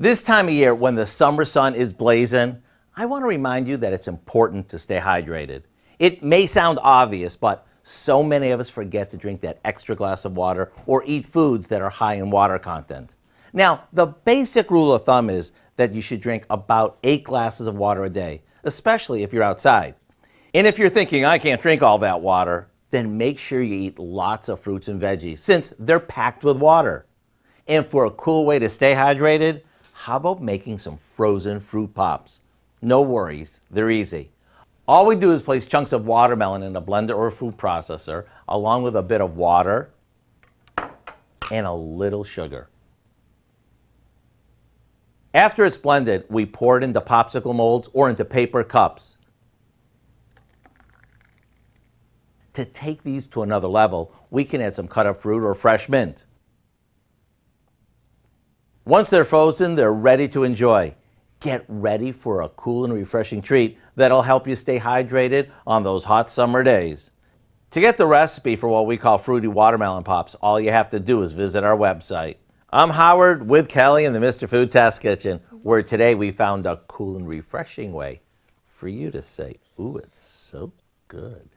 This time of year, when the summer sun is blazing, I want to remind you that it's important to stay hydrated. It may sound obvious, but so many of us forget to drink that extra glass of water or eat foods that are high in water content. Now, the basic rule of thumb is that you should drink about 8 glasses of water a day, especially if you're outside. And if you're thinking, I can't drink all that water, then make sure you eat lots of fruits and veggies, since they're packed with water. And for a cool way to stay hydrated, how about making some frozen fruit pops? No worries, they're easy. All we do is place chunks of watermelon in a blender or a food processor, along with a bit of water and a little sugar. After it's blended, we pour it into popsicle molds or into paper cups. To take these to another level, we can add some cut up fruit or fresh mint. Once they're frozen, they're ready to enjoy. Get ready for a cool and refreshing treat that'll help you stay hydrated on those hot summer days. To get the recipe for what we call fruity watermelon pops, all you have to do is visit our website. I'm Howard with Kelly in the Mr. Food Test Kitchen, where today we found a cool and refreshing way for you to say, ooh, it's so good.